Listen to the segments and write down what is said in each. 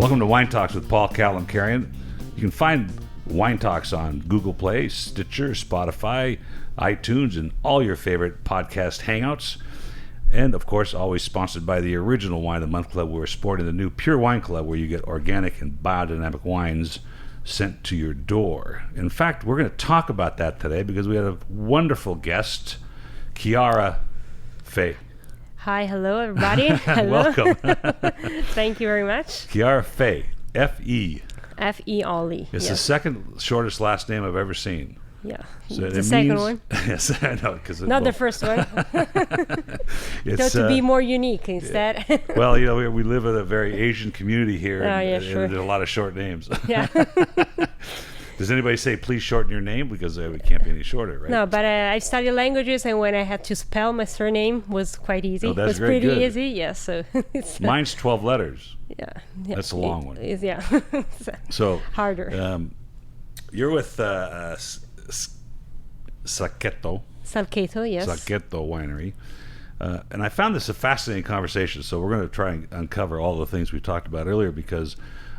Welcome to Wine Talks with Paul Kalemkiarian. You can find Wine Talks on Google Play, Stitcher, Spotify, iTunes, and all your favorite podcast hangouts. And, of course, always sponsored by the original Wine of the Month Club. We're supporting the new Pure Wine Club, where you get organic and biodynamic wines sent to your door. In fact, we're going to talk about that today because we had a wonderful guest, Chiara Fe. Hi, hello, everybody. Hello. Welcome. Thank you very much. Chiara Fe, F-E. F-E Ollie. It's the yes. second shortest last name I've ever seen. Yeah. So the second one. Yes, I know. Not the first one. So to be more unique instead. Yeah. Well, you know, we live in a very Asian community here, and sure. there's a lot of short names. Yeah. Does anybody say, please shorten your name? Because it can't be any shorter, right? No, but I studied languages, and when I had to spell my surname was quite easy. Oh, that's it was very pretty good. easy, yes. So Mine's 12 letters. Yeah. That's a long one. Yeah. So harder. You're with Salcheto. Salcheto, yes. Salcheto Winery. And I found this a fascinating conversation, so we're going to try and uncover all the things we talked about earlier because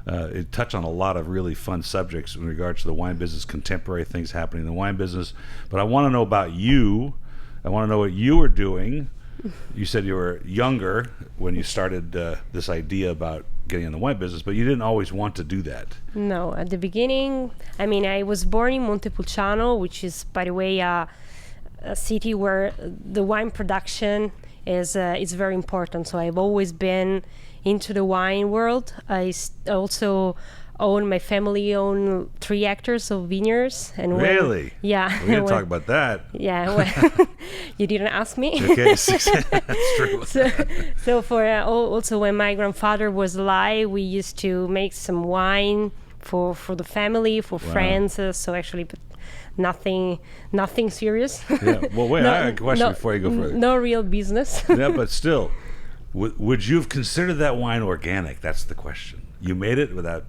it touched on a lot of really fun subjects in regards to the wine business, contemporary things happening in the wine business. But I want to know about you. I want to know what you were doing. You said you were younger when you started this idea about getting in the wine business, but you didn't always want to do that. No, at the beginning, I mean, I was born in Montepulciano, which is, by the way, a city where the wine production is very important. So I've always been into the wine world. I also own, my family own 3 hectares of vineyards. And really? Yeah. We're going to talk about that. Yeah. Well, you didn't ask me. Okay, that's true. So for also when my grandfather was alive, we used to make some wine for the family, for friends. So actually, but nothing serious. Yeah. Well, wait, I have a question before you go further. No real business. Yeah, but still, would you have considered that wine organic? That's the question. You made it without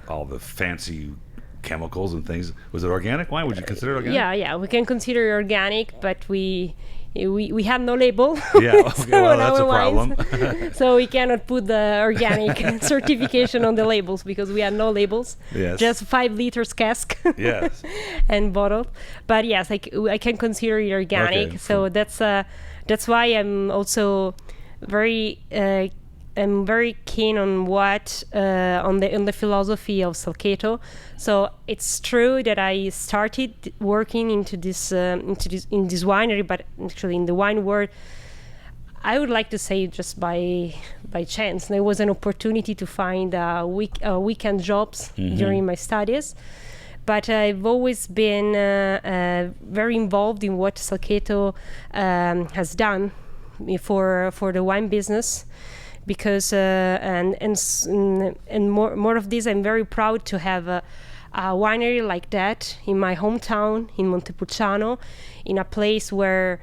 all the fancy chemicals and things. Was it organic wine? Would you consider it organic? Yeah, we can consider it organic, but we had no label. Yeah, okay, well, that's a problem. So we cannot put the organic certification on the labels because we had no labels. Yes. Just 5 liters cask. Yes. And bottle. But yes, I can consider it organic. Okay, so that's why I'm also I'm very keen on what on the philosophy of Salcheto. So it's true that I started working in this winery, but actually in the wine world, I would like to say just by chance. There was an opportunity to find weekend jobs during my studies. But I've always been very involved in what Salcheto has done for the wine business. Because and more of this, I'm very proud to have a winery like that in my hometown in Montepulciano, in a place where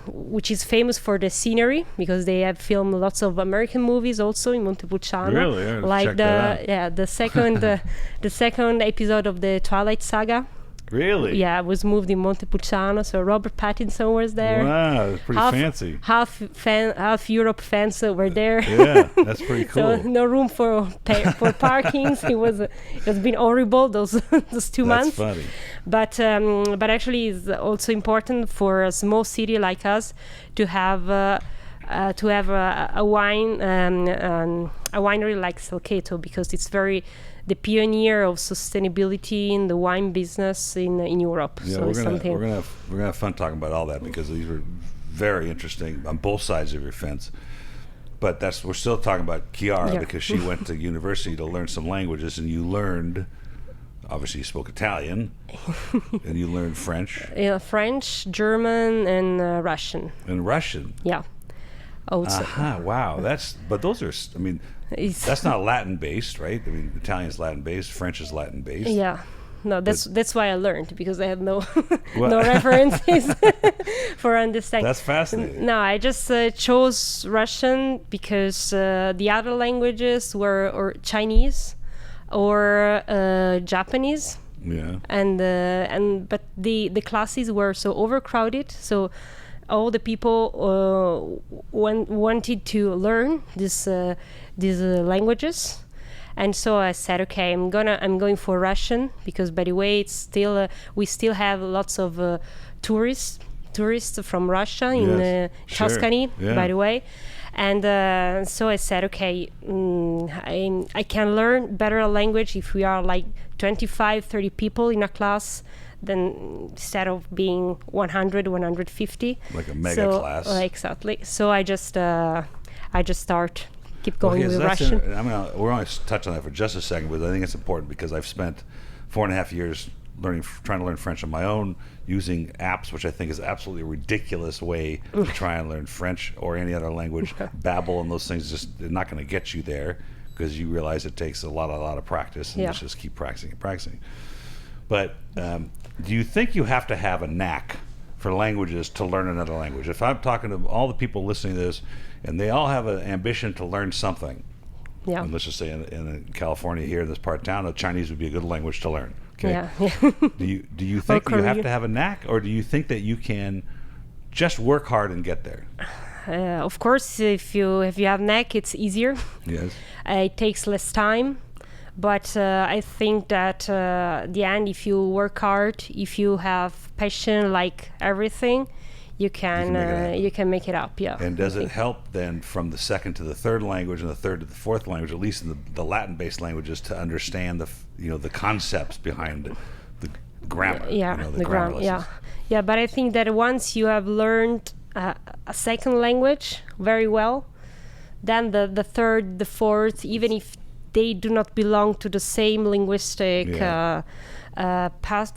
which is famous for the scenery because they have filmed lots of American movies also in Montepulciano. Really? Yeah, like the second episode of the Twilight Saga. Really? Yeah, I was moved in Montepulciano, so Robert Pattinson was there. Wow, that's pretty fancy. Half Europe fans were there. Yeah, that's pretty cool. So no room for parkings. It has been horrible those 2 months. That's funny. But actually, it's also important for a small city like us to have a winery like Salcheto because it's the pioneer of sustainability in the wine business in Europe. Yeah, so we're gonna have fun talking about all that because these are very interesting on both sides of your fence. But we're still talking about Chiara because she went to university to learn some languages, and you learned. Obviously, you spoke Italian, and you learned French. Yeah, French, German, and Russian. And Russian. Yeah. Also. Wow. But those are. I mean, that's not Latin based, right? I mean, Italian's Latin based, French is Latin based. Yeah. No, that's why I learned because I had no references for understanding. That's fascinating. No, I just chose Russian because the other languages were Chinese or Japanese. Yeah. But the classes were so overcrowded. So all the people wanted to learn these languages. And so I said, okay, I'm going for Russian, because by the way, it's still we still have lots of tourists from Russia in Tuscany, by the way. And so I said, okay, I can learn better a language if we are like 25, 30 people in a class, than instead of being 100, 150. Like a mega class. Exactly. So I just keep going with Russian. We're only touch on that for just a second, but I think it's important because I've spent 4.5 years trying to learn French on my own, using apps, which I think is absolutely a ridiculous way to try and learn French or any other language. Babbel and those things they're not going to get you there, because you realize it takes a lot of practice, and just keep practicing. But do you think you have to have a knack for languages to learn another language? If I'm talking to all the people listening to this, and they all have an ambition to learn something, and let's just say in California here in this part of town, Chinese would be a good language to learn. Okay. Do you think you have to have a knack, or do you think that you can just work hard and get there? Of course, if you have knack, it's easier. Yes. It takes less time, but I think that the end, if you work hard, if you have passion, like everything, you can make it up. Yeah. And does it help then from the second to the third language and the third to the fourth language, at least in the Latin-based languages, to understand the concepts behind the grammar? The grammar. Yeah. But I think that once you have learned a second language very well, then the third, the fourth, even if they do not belong to the same linguistic path,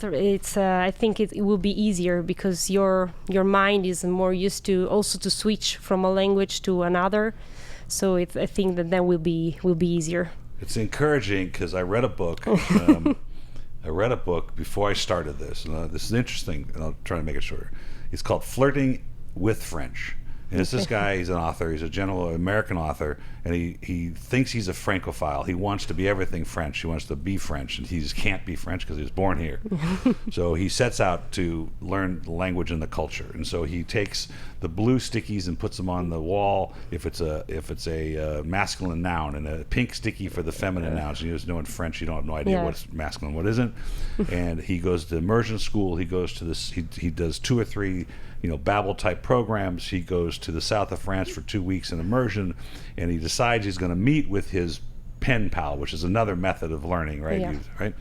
it's I think it will be easier, because your mind is more used to also to switch from a language to another. So I think that then will be easier. It's encouraging, because I read a book. I read a book before I started this. This is interesting, and I'll try to make it shorter. It's called Flirting with French. And it's this guy, he's an author, he's a general American author, and he thinks he's a Francophile. He wants to be everything French. He wants to be French, and he just can't be French because he was born here. So he sets out to learn the language and the culture. And so he takes the blue stickies and puts them on the wall if it's a masculine noun, and a pink sticky for the feminine nouns. And you just know in French you don't have no idea what's masculine, what isn't. And he goes to immersion school. He goes to this. He does 2 or 3 Babbel type programs. He goes to the south of France for 2 weeks in immersion, and he decides he's going to meet with his pen pal, which is another method of learning, right? Right.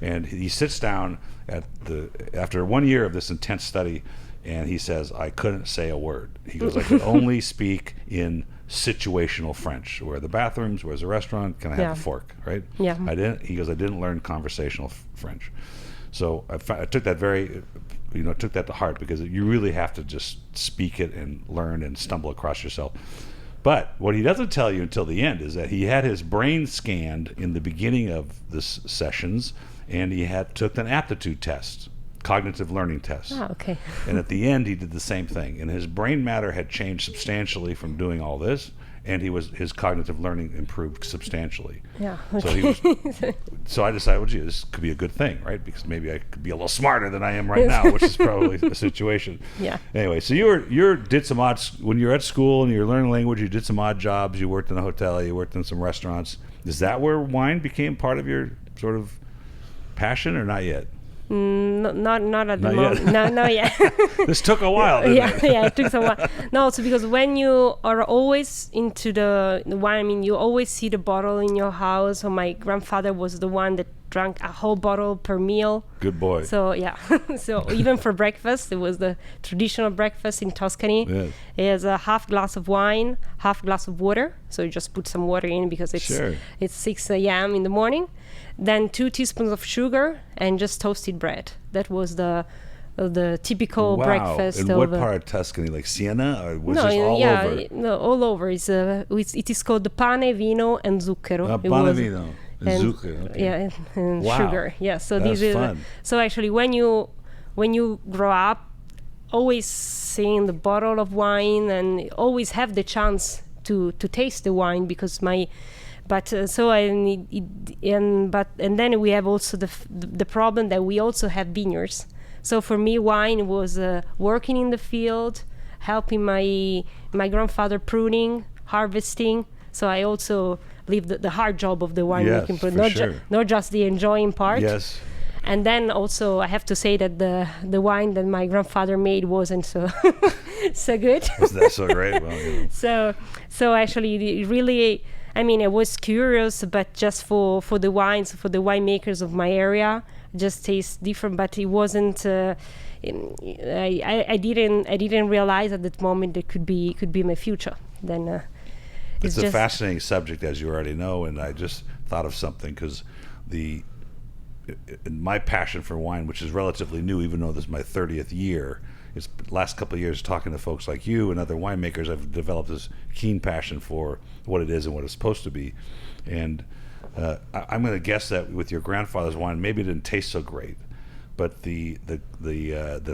And he sits down after 1 year of this intense study, and he says, I couldn't say a word. He goes, I could only speak in situational French. Where are the bathrooms? Where's the restaurant? Can I have a fork? Right? Yeah. He goes, I didn't learn conversational French. So I took that took that to heart, because you really have to just speak it and learn and stumble across yourself. But what he doesn't tell you until the end is that he had his brain scanned in the beginning of this sessions, and he took an aptitude test, cognitive learning test. Oh, okay. And at the end, he did the same thing, and his brain matter had changed substantially from doing all this, and his cognitive learning improved substantially. Yeah. Okay. So I decided, well, gee, this could be a good thing, right? Because maybe I could be a little smarter than I am right now, which is probably the situation. Yeah. Anyway, so you did some odd, when you were at school and you were learning language, you did some odd jobs. You worked in a hotel. You worked in some restaurants. Is that where wine became part of your sort of passion, or not yet? Not at the moment. Not yet. This took a while, didn't it? Yeah, it took a while. No, so because when you are always into the wine, I mean, you always see the bottle in your house. So my grandfather was the one that drank a whole bottle per meal. Good boy. So yeah, so even for breakfast, it was the traditional breakfast in Tuscany. Yes. It has a half glass of wine, half glass of water. So you just put some water in, because it's 6 a.m. in the morning. Then 2 teaspoons of sugar and just toasted bread. That was the typical breakfast. In what part of Tuscany, like Siena, or was this all over? No, all over. It is called the pane, vino, and zucchero. Pane, vino, and zucchero. Okay. Yeah, and sugar. Yeah. So that's fun. So actually, when you grow up, always seeing the bottle of wine and always have the chance to taste the wine, because and then we have also the problem that we also have vineyards. So for me, wine was working in the field, helping my grandfather pruning, harvesting. So I also leave the hard job of the winemaking, but not just the enjoying part. Yes. And then also I have to say that the wine that my grandfather made wasn't so so good. Was that so great? Well, So actually, really, I mean, I was curious, but just for the wines, for the winemakers of my area, just tastes different. But it wasn't. I didn't realize at that moment that could be my future. Then it's a fascinating subject, as you already know, and I just thought of something because my passion for wine, which is relatively new, even though this is my 30th year, it's the last couple of years talking to folks like you and other winemakers, I've developed this keen passion for what it is and what it's supposed to be. And I'm going to guess that with your grandfather's wine, maybe it didn't taste so great, but the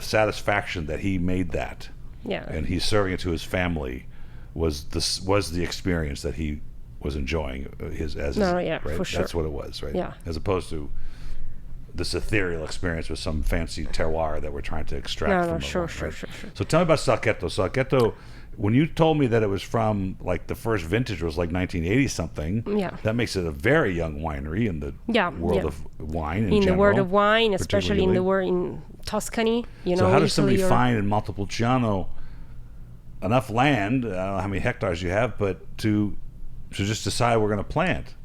satisfaction that he made that, and he's serving it to his family, was the experience that he was enjoying right? For sure. That's what it was, right? Yeah. As opposed to this ethereal experience with some fancy terroir that we're trying to extract from sure. So tell me about Salcheto. Salcheto, when you told me that it was from, like, the first vintage was like 1980 something, that makes it a very young winery in the world of wine in the world of wine, especially in Tuscany. So how does somebody find in Montepulciano enough land, I don't know how many hectares you have, but to just decide we're going to plant?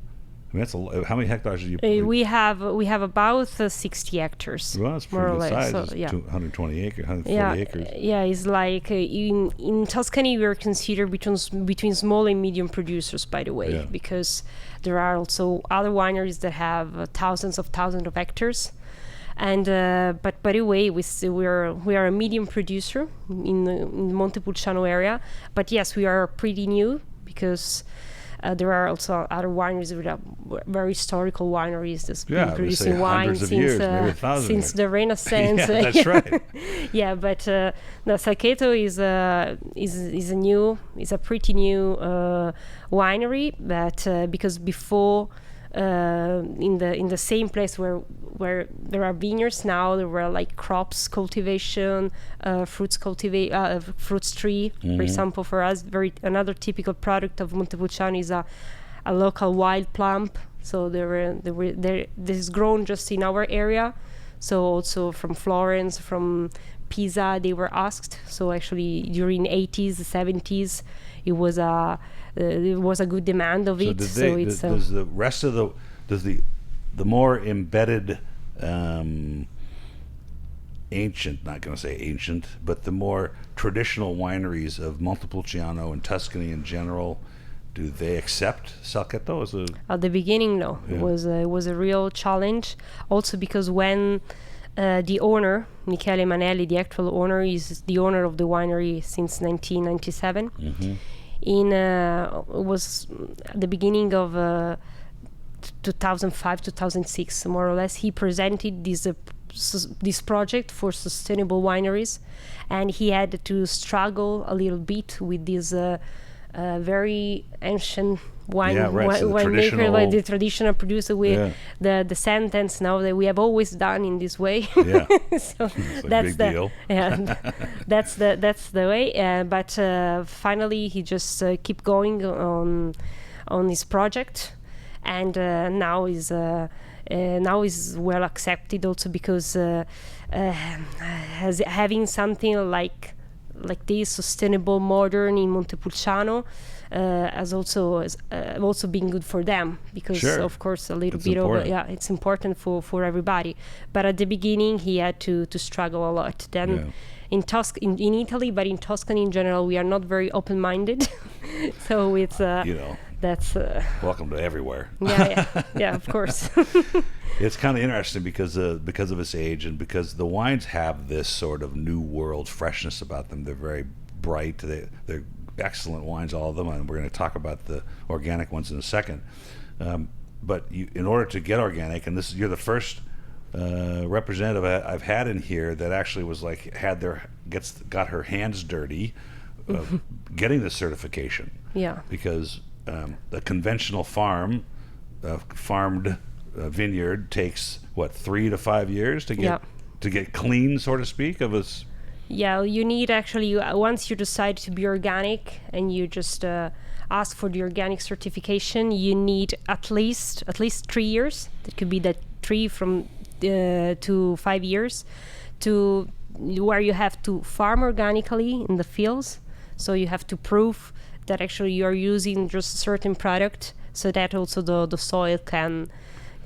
I mean, how many hectares do you? We have about 60 hectares. Well, that's pretty good size. So, 120 acres, 140 acres. Yeah, it's like in Tuscany we are considered between small and medium producers, by the way, because there are also other wineries that have thousands of hectares. And but by the way, we are a medium producer in the Montepulciano area. But yes, we are pretty new because there are also other wineries that are very historical wineries that's been producing wine since the Renaissance. That's right. But the Salcheto is a pretty new winery, but because before in the same place where there are vineyards now, there were like crops cultivation, fruits tree. For example, for us, another typical product of Montepulciano is a local wild plum. So this is grown just in our area. So also from Florence, from Pisa, they were asked. So actually during 80s, 70s, it was a good demand of it. Does the rest of the more embedded ancient, not going to say ancient, but the more traditional wineries of Montepulciano and Tuscany in general, do they accept Salcheto as a? At the beginning, no. Yeah. It was a real challenge. Also because when the owner, Michele Manelli, the actual owner, is the owner of the winery since 1997. Mm-hmm. It was at the beginning of 2005, 2006, more or less. He presented this project for sustainable wineries, and he had to struggle a little bit with this very ancient winemaker, like the traditional producer, with the sentence now that we have always done in this way. Yeah, so that's the deal. Yeah, that's the way. But finally, he just keep going on this project, and now is well accepted also because having something like this sustainable modern in Montepulciano has also been good for them because of course it's important for everybody. But at the beginning he had to struggle a lot. Then in Italy, but in Tuscany in general, we are not very open-minded. So it's that's welcome to everywhere. Yeah, of course. It's kind of interesting because of its age and because the wines have this sort of new world freshness about them. They're very bright. They're excellent wines, all of them, and we're going to talk about the organic ones in a second. But in order to get organic, and you're the first representative I've had in here that actually was like got her hands dirty getting the certification. Yeah. Because a conventional farmed vineyard takes 3 to 5 years to get clean, so to speak, of its. Yeah, you need actually, once you decide to be organic and you just ask for the organic certification, you need at least 3 years. It could be that 3 from to 5 years, to where you have to farm organically in the fields. So you have to prove that actually you are using just a certain product, so that also the soil can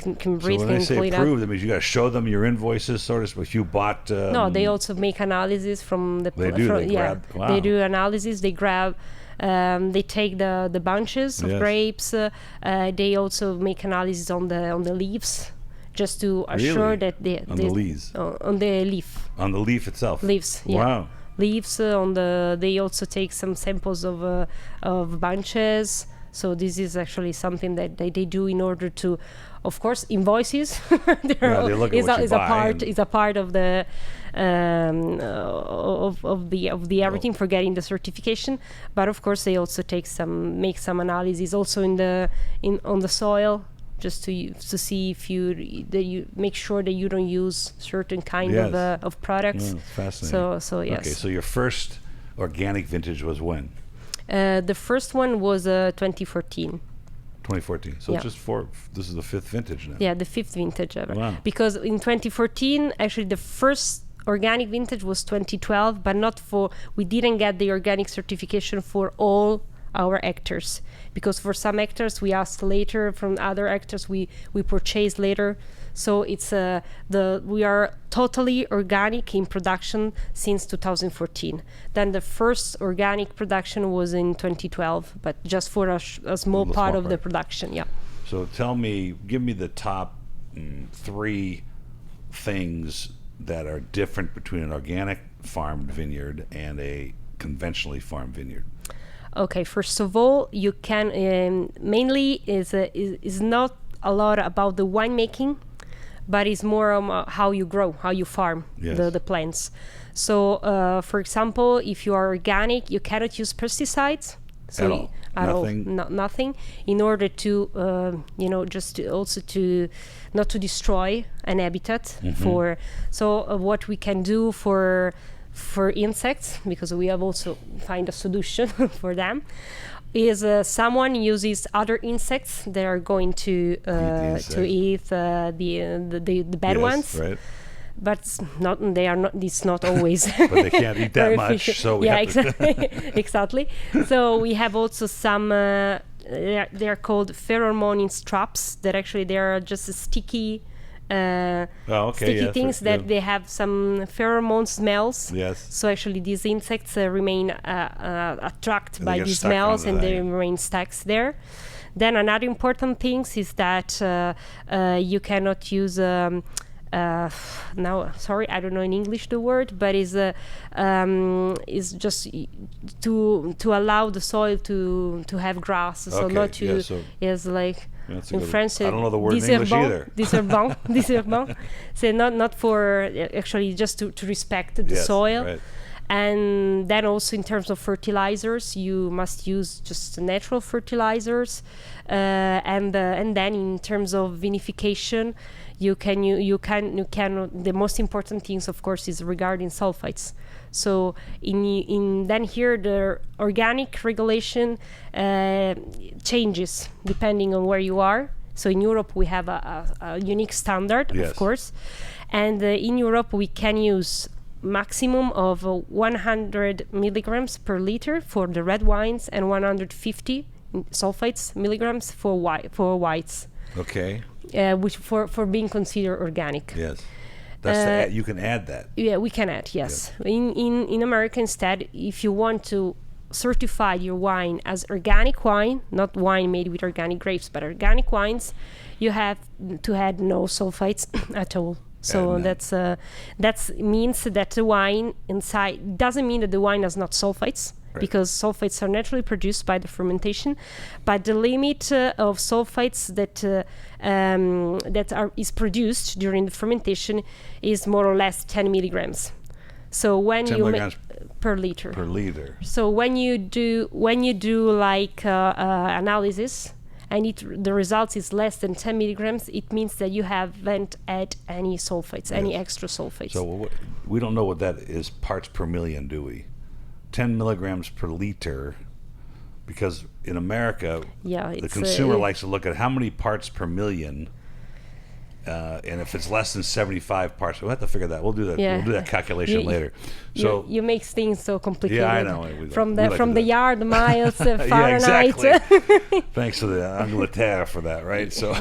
breathe. So when they say prove, that means you got to show them your invoices, sort of. If you bought, no, they also make analysis from the. They do. They grab. Wow. They do analysis. They grab. They take the bunches of grapes. They also make analysis on the leaves, just to assure that on the leaves. On the leaf. On the leaf itself. Leaves. Yeah. Wow. Leaves on the. They also take some samples of bunches. So this is actually something that they do in order to, of course, invoices. They look at what you buy. Is a part of the of the everything for getting the certification. But of course, they also make some analysis also on the soil, just to see if you make sure that you don't use certain kind of products. Fascinating. So yes. Okay, so your first organic vintage was when? The first one was 2014. 2014. So this is the 5th vintage now. Yeah, the 5th vintage ever. Wow. Because in 2014, actually the first organic vintage was 2012, but we didn't get the organic certification for all our hectares, because for some hectares we asked later, from other hectares we purchased later. So it's we are totally organic in production since 2014. Then the first organic production was in 2012, but just for a small part of the production. Yeah. So give me the top 3 things that are different between an organic farmed vineyard and a conventionally farmed vineyard. Okay, first of all, you can mainly is not a lot about the winemaking, but it's more how you grow, how you farm the plants. So, for example, if you are organic, you cannot use pesticides. So at all. Nothing. In order to, just to not to destroy an habitat. Mm-hmm. What we can do for insects, because we have also find a solution for them, is someone uses other insects that are going to eat the bad ones. Right. But it's not always. But they can't eat that much, so we have exactly. Exactly. So we have also some. They're called pheromone traps. That actually they are just sticky. Sticky things that they have some pheromone smells. Yes. So actually these insects remain attracted by these smells, and they remain stuck there. Then another important thing is that you cannot use now, sorry, I don't know in English the word, but is just to allow the soil to have grass, so not to like in French. I don't know the word in English either. Disherbant. So not for actually just to respect the soil. Right. And then also in terms of fertilizers, you must use just natural fertilizers, and then in terms of vinification, you can the most important things, of course, is regarding sulfites. So in then here the organic regulation changes depending on where you are. So in Europe we have a unique standard, of course, and in Europe we can use maximum of 100 milligrams per liter for the red wines and 150 sulfites milligrams for whites. Okay. Which for being considered organic. Yes. That's you can add that. Yeah, we can add. Yes. In America, instead, if you want to certify your wine as organic wine, not wine made with organic grapes, but organic wines, you have to add no sulfites at all. So that means that the wine inside doesn't mean that the wine has not sulfites, because sulfites are naturally produced by the fermentation, but the limit of sulfites that is produced during the fermentation is more or less 10 milligrams. So when you make per liter. Per liter. So when you do like analysis, and the results is less than 10 milligrams, it means that you haven't add any sulfates, any extra sulfates. So we don't know what that is parts per million, do we? 10 milligrams per liter, because in America, the consumer likes to look at how many parts per million. And if it's less than 75 parts, we'll have to figure that. We'll do that. We'll do that calculation later. So you make things so complicated. Yeah, I know. From the yard, miles, Fahrenheit. Yeah, exactly. Thanks to the Angleterre for that, right? So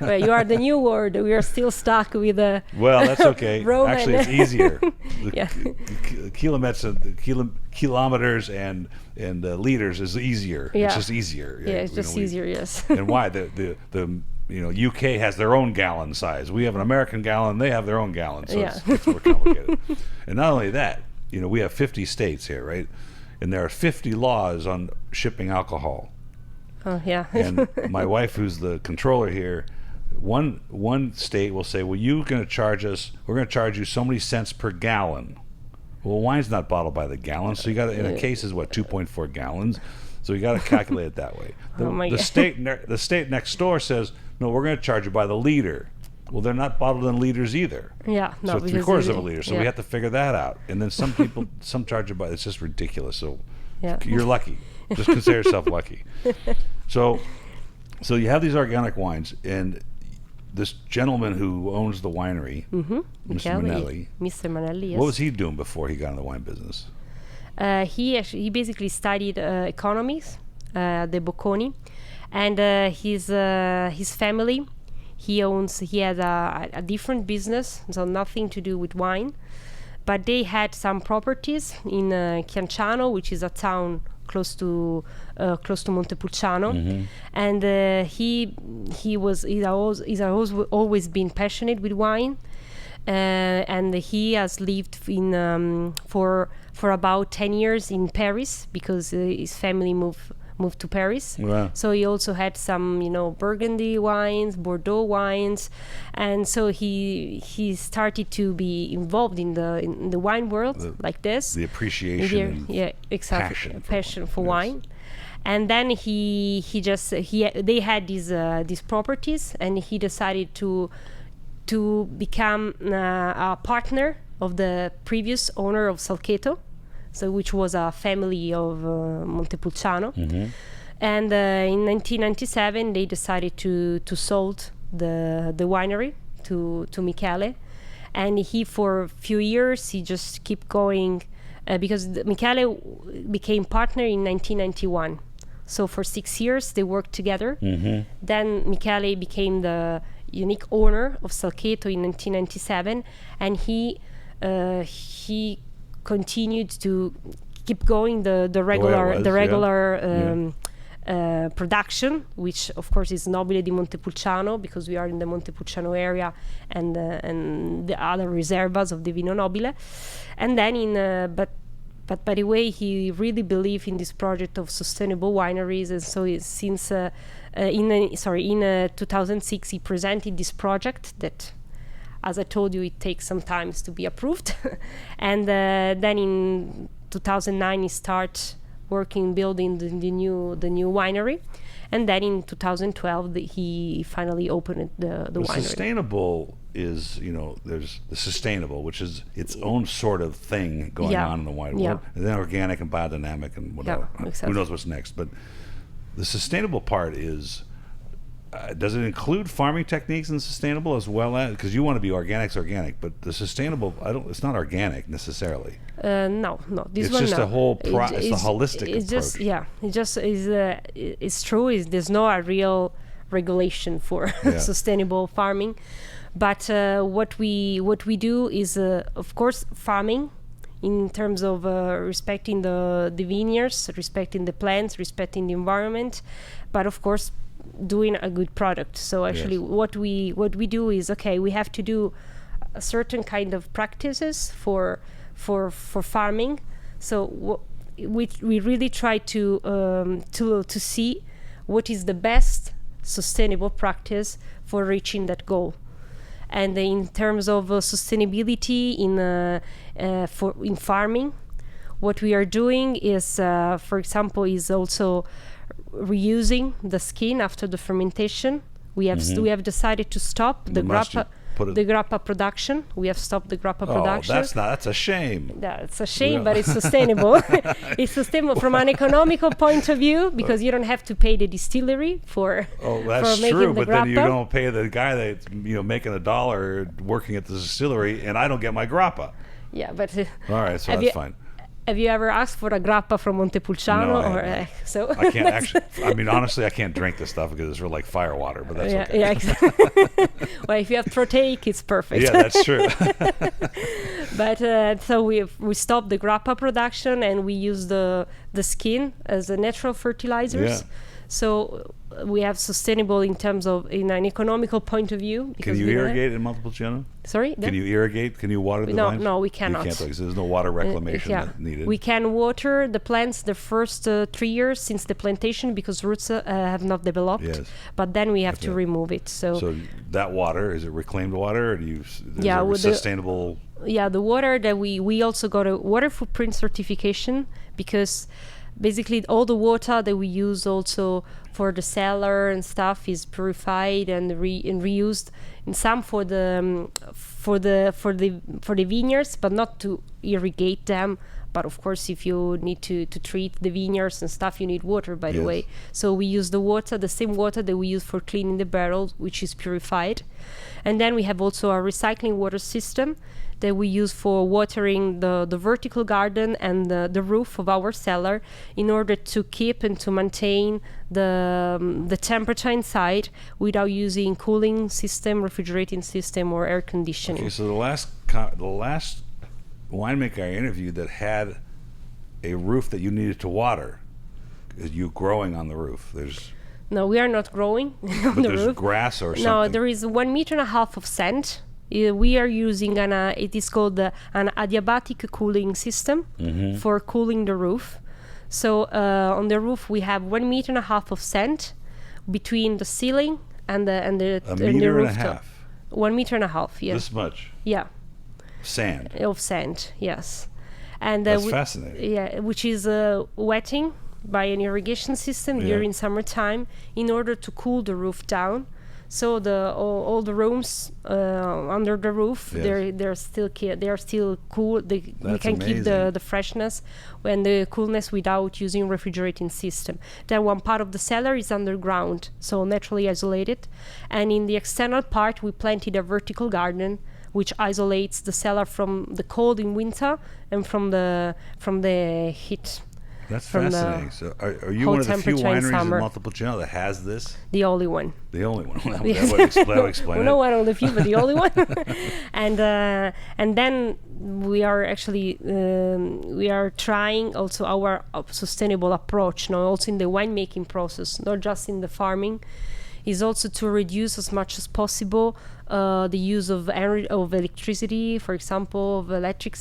well, you are the new word. We are still stuck with the. Well, that's okay. Roman. Actually, it's easier. Kilometers and liters is easier. Yeah. It's just easier. Yeah, it's just easier. Yes. And why the UK has their own gallon size. We have an American gallon. They have their own gallon. So it's more complicated. And not only that, we have 50 states here, right? And there are 50 laws on shipping alcohol. Oh, yeah. And my wife, who's the controller here, one state will say, well, we're going to charge you so many cents per gallon. Well, wine's not bottled by the gallon. So you got to, in a case is 2.4 gallons. So you got to calculate it that way. The state next door says, no, we're going to charge you by the liter. Well, they're not bottled in liters either. Yeah, no. So 3/4 of a liter. So we have to figure that out. And then some charge you by. It's just ridiculous. So you're lucky. Just consider yourself lucky. So you have these organic wines, and this gentleman who owns the winery, Mr. Manelli. Mr. Manelli, yes. What was he doing before he got in the wine business? He basically studied economics, the Bocconi, and his family. He had a different business, so nothing to do with wine, but they had some properties in Chianciano, which is a town close to Montepulciano, and he's always been passionate with wine, and he has lived in for about 10 years in Paris because his family moved to Paris. Wow. So he also had some, Burgundy wines, Bordeaux wines, and so he started to be involved in the wine world like this. The appreciation, exactly, passion for wine. And then they had these properties, and he decided to become a partner of the previous owner of Salcheto, which was a family of Montepulciano. And in 1997 they decided to sold the winery to Michele, and he for a few years he just kept going because Michele became partner in 1991. So for 6 years they worked together. Then Michele became the unique owner of Salcheto in 1997, and he continued to keep going the regular production, which of course is Nobile di Montepulciano, because we are in the Montepulciano area, and the other reservas of the Vino Nobile. And then but by the way, he really believed in this project of sustainable wineries, and so since in 2006 he presented this project that, as I told you, it takes some time to be approved. And then in 2009 he started building the new winery, and then in 2012 he finally opened the winery. Sustainable is, there's the sustainable, which is its own sort of thing going on in the wine world, and then organic and biodynamic and whatever. Exactly. Who knows what's next? But the sustainable part is. Does it include farming techniques in sustainable as well as, because you want to be organic, but the sustainable, it's not organic necessarily. No. It's just a whole it's a holistic approach. It's true. There's no real regulation for sustainable farming, but what we do is of course farming in terms of respecting the vineyards, respecting the plants, respecting the environment, but of course doing a good product. So actually what we do is, we have to do a certain kind of practices for farming. So we really try to see what is the best sustainable practice for reaching that goal. And in terms of sustainability in farming, what we are doing is, for example, is also reusing the skin after the fermentation. We have decided to stop the grappa production. We have stopped the grappa production. That's a shame. That's a shame, but it's sustainable. It's sustainable from an economical point of view because you don't have to pay the distillery for that's for making true, the but grappa. then you don't pay the guy that's making $1 working at the distillery, and I don't get my grappa. Yeah, but All right, so that's fine. Have you ever asked for a grappa from Montepulciano? No, so I can't actually. I mean, honestly, I can't drink this stuff because it's really like fire water. But that's okay. Yeah, exactly. Well, if you have throat-ache, it's perfect. Yeah, that's true. But so we stopped the grappa production and we use the skin as a natural fertilizers. Yeah. So we have sustainable in terms of in an economical point of view. Can you irrigate in Montepulciano? Sorry? Can you irrigate? Can you water the vines? No, we cannot. You can't, because there's no water reclamation needed. We can water the plants the first 3 years since the plantation because roots have not developed. Yes. But then we have to remove it. So that water, is it reclaimed water, or do you? Sustainable. The water that we also got a water footprint certification because basically all the water that we use also for the cellar and stuff is purified and reused, and some for the vineyards, but not to irrigate them. But of course, if you need to treat the vineyards and stuff, you need water, by the way. So we use the same water that we use for cleaning the barrels, which is purified. And then we have also a recycling water system that we use for watering the vertical garden and the roof of our cellar in order to keep and to maintain the temperature inside without using cooling system, refrigerating system, or air conditioning. Okay, so the last winemaker I interviewed that had a roof that you needed to water, is you growing on the roof? No, we are not growing on the roof. There's grass or something? No, there is 1.5 meters of sand. We are using it is called an adiabatic cooling system for cooling the roof. So on the roof we have 1.5 meters of sand between the ceiling and the a meter and rooftop. a half. 1.5 meters, yes. This much. Yeah. Sand. Of sand, yes. And that's fascinating. Yeah, which is wetting by an irrigation system during summertime in order to cool the roof down. So all the rooms under the roof, they're still cool. We can keep the freshness and the coolness without using refrigerating system. Then one part of the cellar is underground, so naturally isolated, and in the external part we planted a vertical garden which isolates the cellar from the cold in winter and from the heat. That's fascinating. So are you one of the few wineries in Montepulciano that has this? The only one. The only one. That would explain Well, no, one of the few, but the only one. And then we are actually we are trying also our sustainable approach, also in the winemaking process, not just in the farming, is also to reduce as much as possible the use of electricity, for example, of electric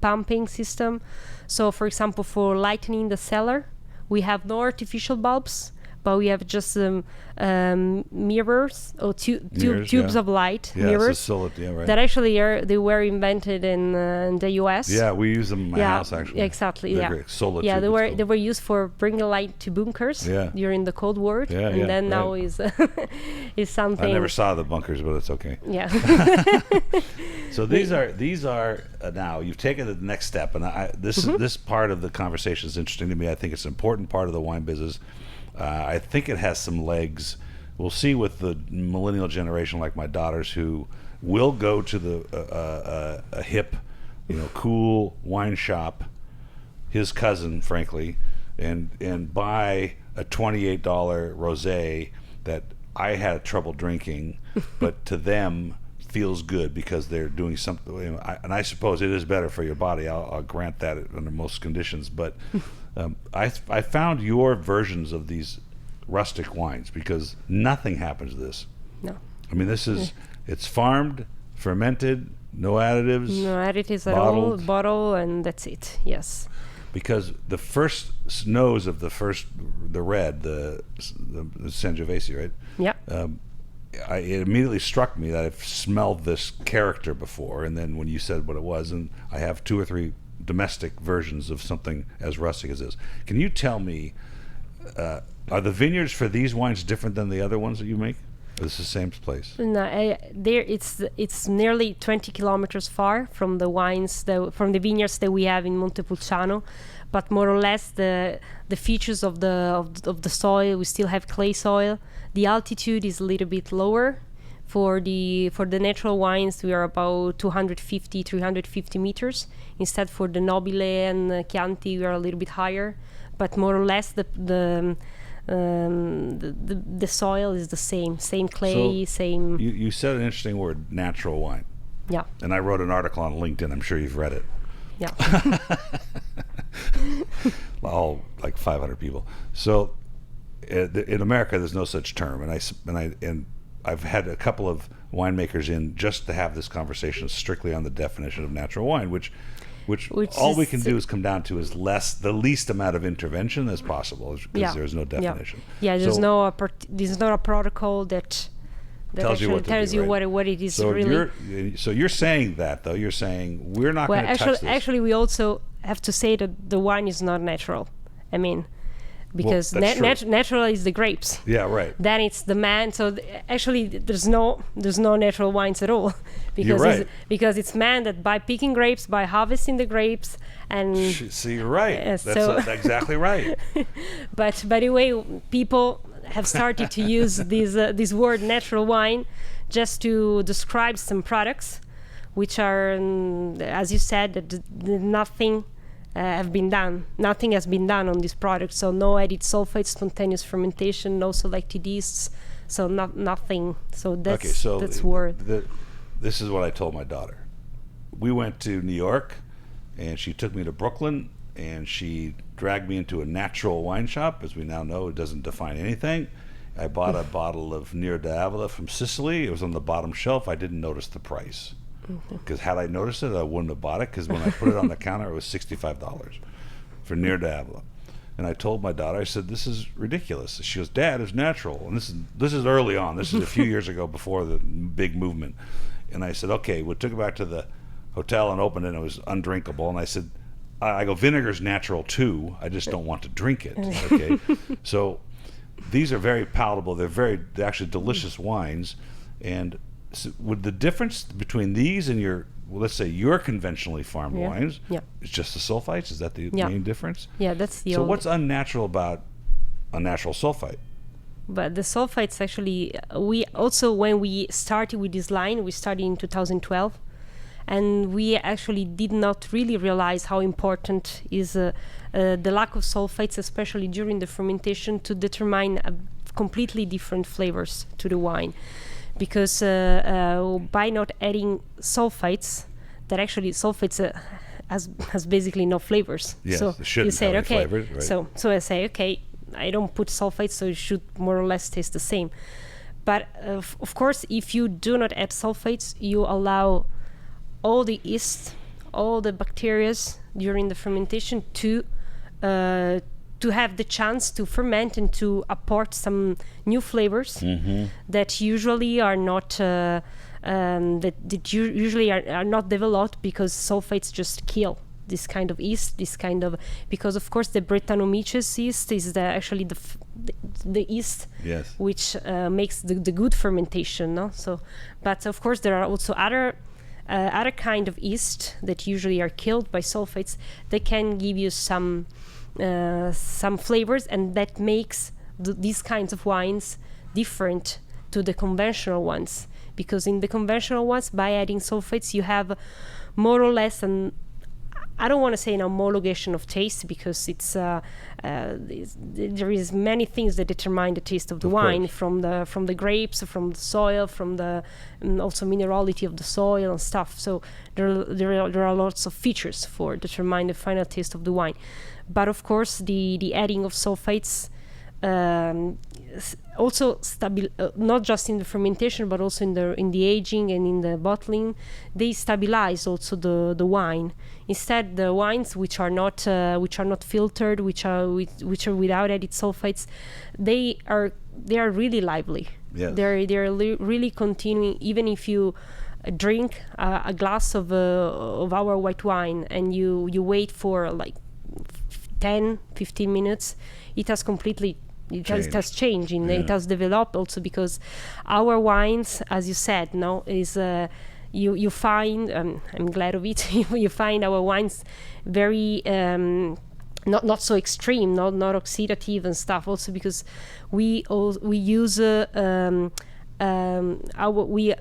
pumping system. So, for example, for lighting the cellar, we have no artificial bulbs, but we have just mirrors or tubes of light, mirrors that actually they were invented in the U.S. Yeah, we use them in my house actually. Exactly. They're great. Solar they were used for bringing light to bunkers during the Cold War, then now is something. I never saw the bunkers, but it's okay. Yeah. So these are now you've taken the next step, and this part of the conversation is interesting to me. I think it's an important part of the wine business. I think it has some legs. We'll see with the millennial generation, like my daughters, who will go to a hip, cool wine shop, his cousin, frankly, and buy a $28 rosé that I had trouble drinking, but to them feels good because they're doing something. And I suppose it is better for your body. I'll grant that under most conditions, but. I found your versions of these rustic wines because nothing happens to this. No. I mean, this is, it's farmed, fermented, no additives. No additives at all, bottle, and that's it, yes. Because the first nose of the red, the Sangiovese, right? Yeah. It immediately struck me that I've smelled this character before, and then when you said what it was, and I have 2 or 3 domestic versions of something as rustic as this. Can you tell me Are the vineyards for these wines different than the other ones that you make? Or is it the same place? No, it's nearly 20 kilometers far from the from the vineyards that we have in Montepulciano, but more or less the features of the soil, we still have clay soil. The altitude is a little bit lower. For the natural wines, we are about 350 meters. Instead, for the Nobile and Chianti, we are a little bit higher. But more or less, the soil is the same clay, same. You said an interesting word, natural wine. Yeah. And I wrote an article on LinkedIn. I'm sure you've read it. Yeah. All like 500 people. So in America, there's no such term, and I've had a couple of winemakers in just to have this conversation strictly on the definition of natural wine, which all we can do is come down to is the least amount of intervention as possible, because there's no definition. Yeah, there's not a protocol that tells you what it is really. So you're saying that, though. You're saying we're not going to touch this. Actually, we also have to say that the wine is not natural. I mean, because natural is the grapes. Yeah, right. Then it's the man. So actually, there's no natural wines at all, because you're right. Because it's man that by picking grapes, by harvesting the grapes, and see, you're right. That's exactly right. But by the way, people have started to use this word natural wine just to describe some products, which are, as you said, that nothing have been done. Nothing has been done on this product. So no added sulfates, spontaneous fermentation, no selected yeasts. So nothing. So that's word. This is what I told my daughter. We went to New York, and she took me to Brooklyn, and she dragged me into a natural wine shop. As we now know, it doesn't define anything. I bought a bottle of Nero d'Avola from Sicily. It was on the bottom shelf. I didn't notice the price. Because had I noticed it, I wouldn't have bought it, because when I put it on the counter, it was $65 for Nero d'Avola. And I told my daughter, I said, this is ridiculous. She goes, Dad, it's natural. And this is early on. This is a few years ago, before the big movement. And I said, okay. We took it back to the hotel and opened it, and it was undrinkable. And I said, I go, vinegar's natural too. I just don't want to drink it. Okay. So these are very palatable. They're actually delicious wines. And so would the difference between these and let's say your conventionally farmed wines, it's just the sulfites? Is that the main difference? Yeah, that's the. So what's unnatural about a natural sulfite? But the sulfites, actually, we also, when we started with this line, we started in 2012, and we actually did not really realize how important is the lack of sulfites, especially during the fermentation, to determine completely different flavors to the wine. Because by not adding sulfites, that actually sulfites has basically no flavors. Yes, so it shouldn't you say, have any okay, flavors, right? So I say, okay, I don't put sulfites, so it should more or less taste the same. But of course, if you do not add sulfites, you allow all the yeast, all the bacteria during the fermentation to have the chance to ferment and to apport some new flavors that usually are not usually are not developed, because sulfites just kill this kind of yeast, because of course the Brettanomyces yeast is actually the yeast which makes the good fermentation. No? So, but of course there are also other kind of yeast that usually are killed by sulfites. They can give you some flavors, and that makes these kinds of wines different to the conventional ones, because in the conventional ones, by adding sulfites, you have more or less I don't want to say an homologation of taste, because there is many things that determine the taste of the wine, from the grapes, from the soil, from the also minerality of the soil and stuff. So there are lots of features for determine the final taste of the wine. But of course, the adding of sulfites also not just in the fermentation, but also in the aging and in the bottling, they stabilize also the wine. Instead, the wines which are not filtered, which are without added sulfites, they are really lively. Yes. They're really continuing. Even if you drink a glass of our white wine and you wait for like 10, 15 minutes, it has completely it has changed. It has developed also because our wines, as you said, is you find I'm glad of it. You find our wines very not so extreme, not oxidative and stuff. Also because we use we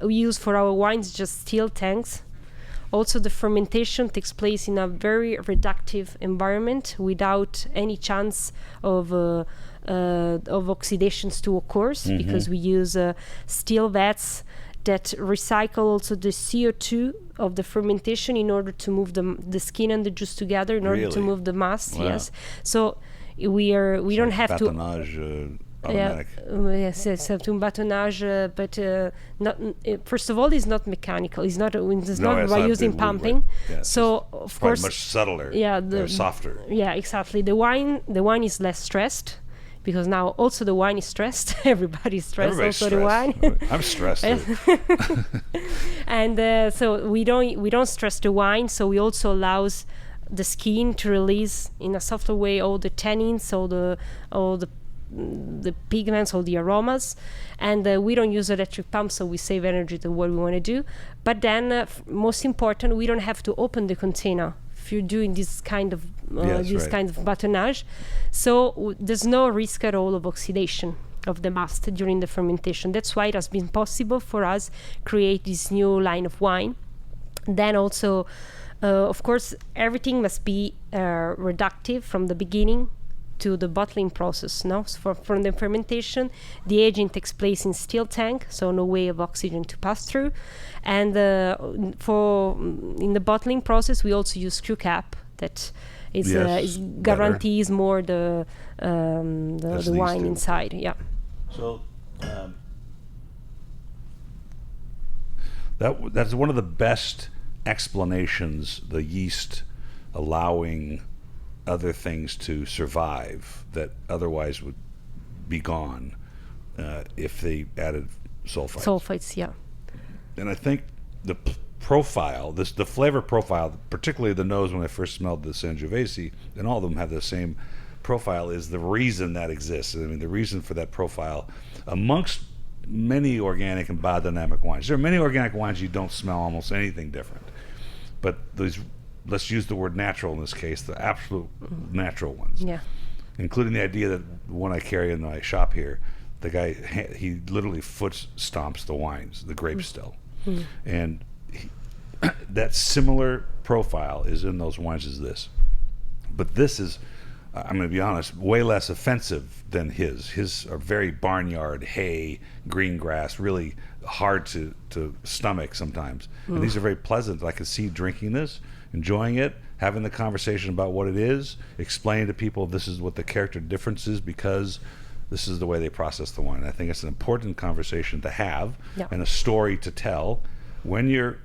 use for our wines just steel tanks. Also, the fermentation takes place in a very reductive environment without any chance of oxidations to occur, because we use steel vats that recycle also the CO2 of the fermentation in order to move the skin and the juice together in order to move the mast. Wow. Yes, so we don't have to. Automatic. Yes, it's un batonnage, but not. First of all, it's not mechanical. It's not by using pumping. Yeah, so of course, much subtler. Yeah, softer. Yeah, exactly. The wine is less stressed, because now also the wine is stressed. Everybody's stressed. Everybody's also stressed. The wine. I'm stressed. And so we don't stress the wine. So we also allows the skin to release in a softer way all the tannins, all the pigments, all the aromas, and we don't use electric pumps, so we save energy to what we want to do. But then most important, we don't have to open the container if you're doing this kind of kind of batonnage, so there's no risk at all of oxidation of the mast during the fermentation. That's why it has been possible for us create this new line of wine. Then also of course everything must be reductive from the beginning to the bottling process. No, so from the fermentation, the aging takes place in steel tank, so no way of oxygen to pass through. And in the bottling process, we also use screw cap that is guarantees more the wine inside. Yeah. So that's one of the best explanations, the yeast allowing other things to survive that otherwise would be gone if they added sulfites. Sulfites, yeah. And I think the profile, the flavor profile, particularly the nose when I first smelled the Sangiovese, and all of them have the same profile, is the reason that exists. I mean, the reason for that profile amongst many organic and biodynamic wines. There are many organic wines you don't smell almost anything different, but these, let's use the word natural in this case, the absolute natural ones. Yeah. Including the idea that the one I carry in my shop here, the guy, he literally foot stomps the wines, the grapes still. And that similar profile is in those wines as this. But this is, I'm going to be honest, way less offensive than his. His are very barnyard, hay, green grass, really hard to stomach sometimes. And these are very pleasant. I can see drinking this, enjoying it, having the conversation about what it is, explaining to people this is what the character difference is because this is the way they process the wine. I think it's an important conversation to have and a story to tell when you're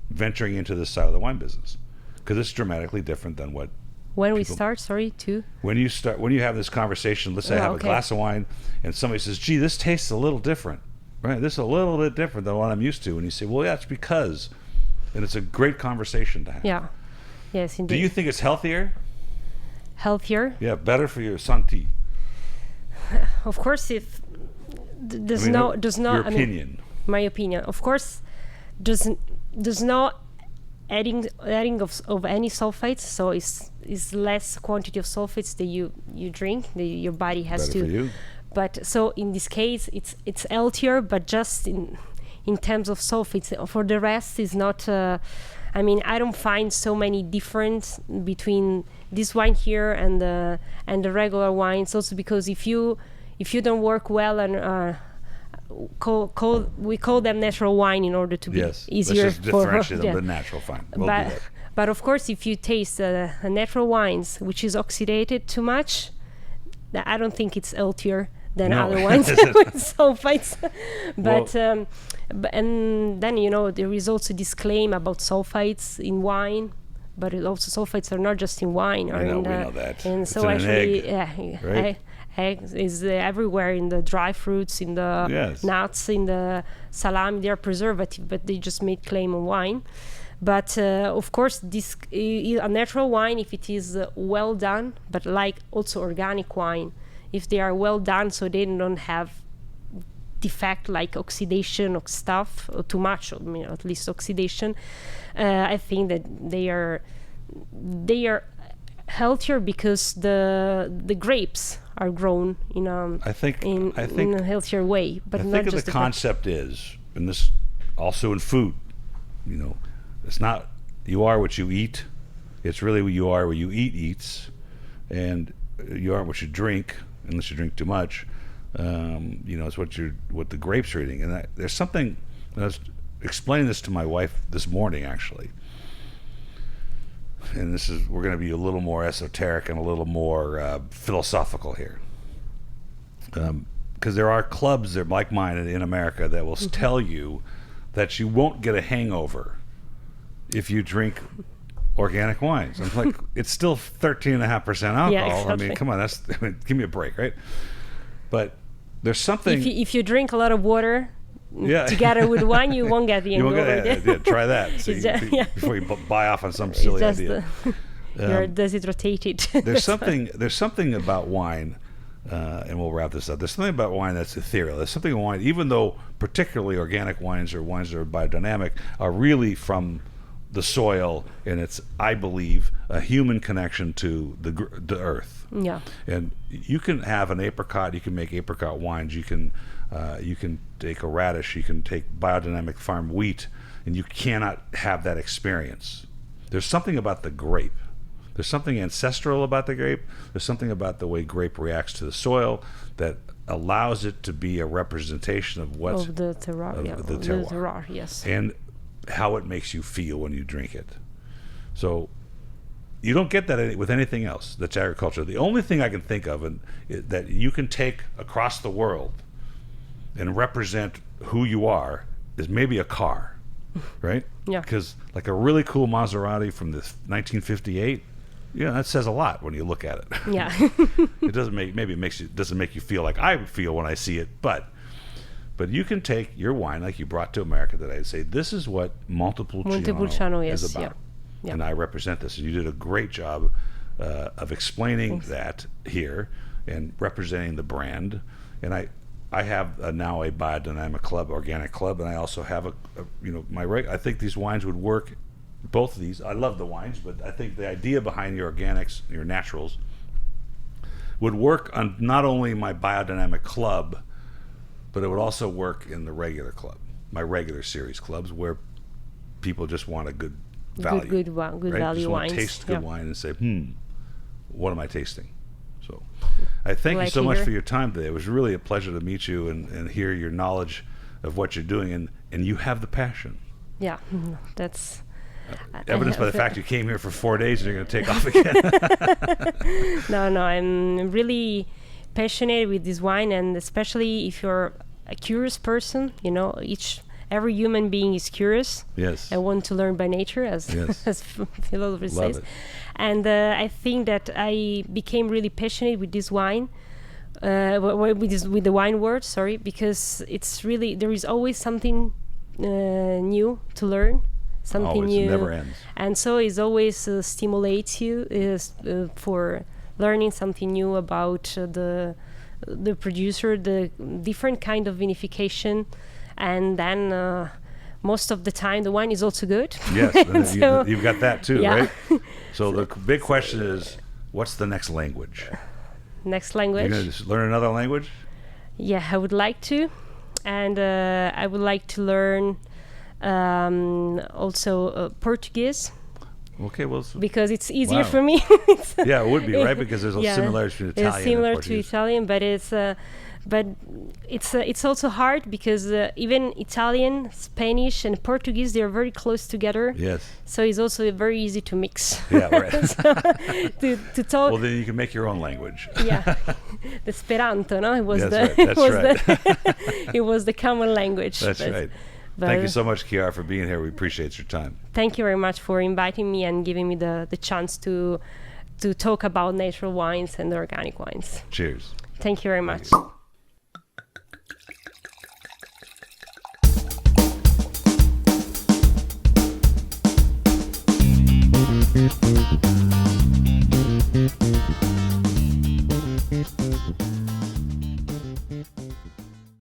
venturing into this side of the wine business, because it's dramatically different than what when we people, start, when you have this conversation, let's say I have a glass of wine and somebody says, gee, this tastes a little different, right? This is a little bit different than what I'm used to. And you say, well, yeah, it's because, and it's a great conversation to have. Yeah. Yes, indeed. Do you think it's healthier? Healthier? Yeah, better for your santé. Of course, if does not your opinion. My opinion, of course, does not adding of any sulfites, so is less quantity of sulfites that you drink, your body has better to. For you. But so in this case, it's healthier, but just in terms of sulfites. For the rest, is not. I mean, I don't find so many difference between this wine here and the regular wines. Also because if you don't work well and we call them natural wine in order to be easier. Let's just differentiate them. The natural, fine. We'll do that. But of course, if you taste a natural wines which is oxidated too much, I don't think it's healthier than other wines with sulfites. But and then there is also this claim about sulfites in wine, but also sulfites are not just in wine. We know that. And it's so in actually, right? Egg is everywhere in the dry fruits, in the nuts, in the salami. They are preservative, but they just made claim on wine. But of course, this a natural wine, if it is well done, but like also organic wine, if they are well done, so they don't have defect like oxidation of stuff or too much, I mean, at least oxidation. I think that they are healthier because the grapes are grown in in a healthier way. But I not think just the concept is, and this also in food, it's not you are what you eat. It's really what you are what you eats, and you aren't what you drink unless you drink too much. It's what the grapes are eating. And there's something, and I was explaining this to my wife this morning actually, and we're going to be a little more esoteric and a little more philosophical here, because there are clubs that like mine in America that will tell you that you won't get a hangover if you drink organic wines. I'm like, it's still 13.5% alcohol. Yeah, exactly. I mean, come on, give me a break, right? But there's something. If you drink a lot of water together with wine, you won't get the hangover. Try that. Before you buy off on some silly idea. You're dehydrated. There's something about wine, and we'll wrap this up. There's something about wine that's ethereal. There's something in wine, even though particularly organic wines or wines that are biodynamic are really from the soil, and it's, I believe, a human connection to the earth. Yeah. And you can have an apricot. You can make apricot wines. You can take a radish. You can take biodynamic farm wheat, and you cannot have that experience. There's something about the grape. There's something ancestral about the grape. There's something about the way grape reacts to the soil that allows it to be a representation of what's of the terroir. The terroir, yes. And how it makes you feel when you drink it. So you don't get that with anything else that's agriculture. The only thing I can think of that you can take across the world and represent who you are is maybe a car, right? Yeah. Because like a really cool Maserati from the 1958, that says a lot when you look at it. Yeah. It doesn't make you feel like I feel when I see it, but you can take your wine like you brought to America today and say, this is what Montepulciano is about. Yeah. And I represent this. And you did a great job of explaining that here and representing the brand. And I have now a biodynamic club, organic club, and I also have I think these wines would work, both of these. I love the wines, but I think the idea behind your organics, your naturals, would work on not only my biodynamic club, but it would also work in the regular club, my regular series clubs, where people just want a good value. Good right? value just wines. Want to taste good wine and say, what am I tasting? So I thank you so much for your time today. It was really a pleasure to meet you and hear your knowledge of what you're doing, and you have the passion. Yeah, that's evidenced by the fact you came here for 4 days and you're going to take off again. No, I'm really passionate with this wine, and especially if you're a curious person, every human being is curious. Yes. I want to learn by nature, as philosopher says. It. And I think that I became really passionate with this wine, with the wine world, because it's really, there is always something new to learn, something new. It never ends. And so it always stimulates you for learning something new about the producer, the different kind of vinification, and then most of the time the wine is also good. Yes, and you've got that too, right? So the big question is, what's the next language? Next language? You're going to just learn another language? Yeah, I would like to, and I would like to learn also Portuguese. Okay, well, because it's easier for me. Yeah, it would be, right? Because there's a similarity between Italian it's similar and Portuguese. to Italian, but it's also hard because even Italian, Spanish, and Portuguese, they're very close together. Yes. So it's also very easy to mix. Yeah, right. So, to talk. Well, then you can make your own language. Yeah, the Esperanto, no? It was it was the common language. That's right. Thank you so much, Chiara, for being here. We appreciate your time. Thank you very much for inviting me and giving me the chance to talk about natural wines and organic wines. Cheers. Thank you very much.